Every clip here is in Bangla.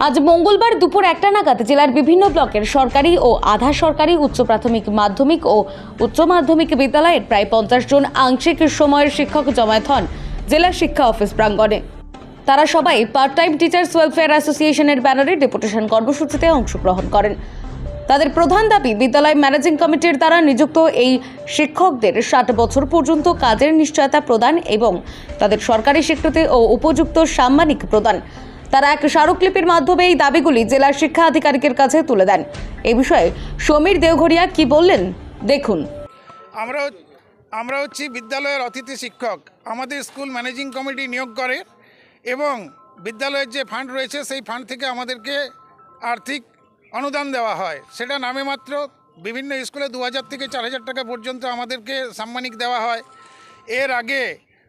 আজ মঙ্গলবার দুপুর 1টা নাগাদ জেলার বিভিন্ন ব্লকের সরকারি ও আধা সরকারি উচ্চ প্রাথমিক মাধ্যমিক ও উচ্চ মাধ্যমিক বিদ্যালয়ের প্রায় 50 জন আংশিক সময়ের শিক্ষক জমায়েত হন জেলা শিক্ষা অফিস প্রাঙ্গণে। তারা সবাই পার্ট টাইম টিচার্স ওয়েলফেয়ার অ্যাসোসিয়েশনের ব্যানারে ডেপুটেশন কর্মসূচিতে অংশগ্রহণ করেন। তাদের প্রধান দাবি, বিদ্যালয় ম্যানেজিং কমিটির দ্বারা নিযুক্ত এই শিক্ষকদের 60 বছর পর্যন্ত কাজের নিশ্চয়তা প্রদান এবং তাদের সরকারি স্বীকৃতি ও উপযুক্ত সাম্মানিক প্রদান। তারা এক স্মারকলিপির মাধ্যমে এই দাবিগুলি জেলা শিক্ষা আধিকারিকের কাছে তুলে দেন। এই বিষয়ে সমীর দেওঘরিয়া কি বললেন দেখুন। আমরা হচ্ছি বিদ্যালয়ের অতিথি শিক্ষক। আমাদের স্কুল ম্যানেজিং কমিটি নিয়োগ করে এবং বিদ্যালয়ের যে ফান্ড রয়েছে সেই ফান্ড থেকে আমাদেরকে আর্থিক অনুদান দেওয়া হয়। সেটা নামে মাত্র। বিভিন্ন স্কুলে 2000 থেকে 4000 টাকা পর্যন্ত আমাদেরকে সাম্মানিক দেওয়া হয়। এর আগে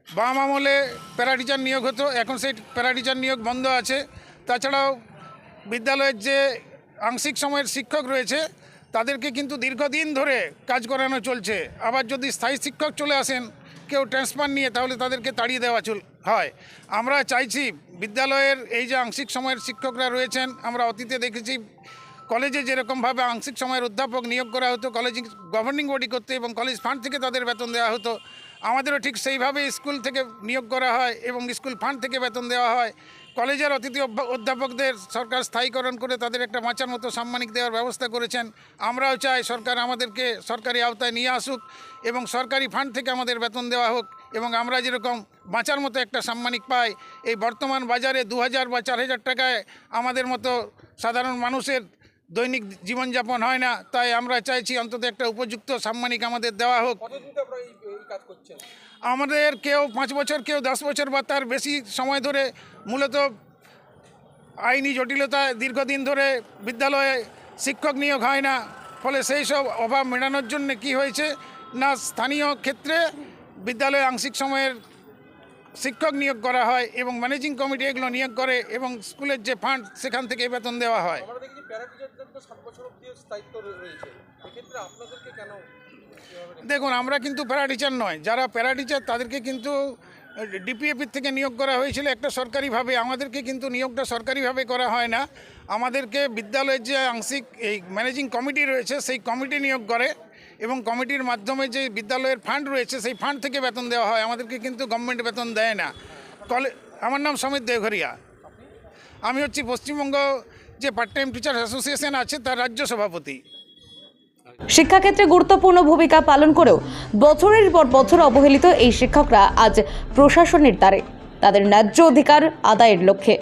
বাম আমলে প্যারা টিচার নিয়োগ হতো, এখন সেই প্যারা টিচার নিয়োগ বন্ধ আছে। তাছাড়াও বিদ্যালয়ের যে আংশিক সময়ের শিক্ষক রয়েছে তাদেরকে কিন্তু দীর্ঘদিন ধরে কাজ করানো চলছে। আবার যদি স্থায়ী শিক্ষক চলে আসেন কেউ ট্রান্সফার নিয়ে, তাহলে তাদেরকে তাড়িয়ে দেওয়া হয়। আমরা চাইছি বিদ্যালয়ের এই যে আংশিক সময়ের শিক্ষকরা রয়েছেন, আমরা অতীতে দেখেছি কলেজে যেরকমভাবে আংশিক সময়ের অধ্যাপক নিয়োগ করা হতো কলেজ গভর্নিং বডি করতে এবং কলেজ ফান্ড থেকে তাদের বেতন দেওয়া হতো, আমাদেরও ঠিক সেইভাবে স্কুল থেকে নিয়োগ করা হয় এবং স্কুল ফান্ড থেকে বেতন দেওয়া হয়। কলেজের অতিথি অধ্যাপকদের সরকার স্থায়ীকরণ করে তাদের একটা বাঁচার মতো সাম্মানিক দেওয়ার ব্যবস্থা করেছেন। আমরাও চাই সরকার আমাদেরকে সরকারি আওতায় নিয়ে আসুক এবং সরকারি ফান্ড থেকে আমাদের বেতন দেওয়া হোক এবং আমরা যেরকম বাঁচার মতো একটা সাম্মানিক পাই। এই বর্তমান বাজারে 2000 বা 4000 টাকায় আমাদের মতো সাধারণ মানুষের দৈনিক জীবনযাপন হয় না। তাই আমরা চাইছি অন্তত একটা উপযুক্ত সাম্মানিক আমাদের দেওয়া হোক। আমাদের কেউ 5 বছর, কেউ 10 বছর বা তার বেশি সময় ধরে, মূলত আইনি জটিলতায় দীর্ঘদিন ধরে বিদ্যালয়ে শিক্ষক নিয়োগ হয় না। ফলে সেই সব অভাব মেটানোর জন্য কি হয়েছে না, স্থানীয় ক্ষেত্রে বিদ্যালয়ে আংশিক সময়ের শিক্ষক নিয়োগ করা হয় এবং ম্যানেজিং কমিটি এগুলো নিয়োগ করে এবং স্কুলের যে ফান্ড সেখান থেকে বেতন দেওয়া হয়। দেখুন, আমরা কিন্তু প্যারা টিচার নয়। যারা প্যারা টিচার তাদেরকে কিন্তু ডিপিএপির থেকে নিয়োগ করা হয়েছিল একটা সরকারিভাবে। আমাদেরকে কিন্তু নিয়োগটা সরকারিভাবে করা হয় না। আমাদেরকে বিদ্যালয়ের যে আংশিক এই ম্যানেজিং কমিটি রয়েছে সেই কমিটি নিয়োগ করে এবং কমিটির মাধ্যমে যে বিদ্যালয়ের ফান্ড রয়েছে সেই ফান্ড থেকে বেতন দেওয়া হয়। আমাদেরকে কিন্তু গভর্নমেন্ট বেতন দেয় না। আমার নাম সমীর দেওঘরিয়া। আমি হচ্ছি পশ্চিমবঙ্গ যে পার্ট টাইম টিচার অ্যাসোসিয়েশন আছে তার রাজ্য সভাপতি। শিক্ষাক্ষেত্রে গুরুত্বপূর্ণ ভূমিকা পালন করেও বছরের পর বছর অবহেলিত এই শিক্ষকরা আজ প্রশাসনের দ্বারে তাদের ন্যায্য অধিকার আদায়ের লক্ষ্যে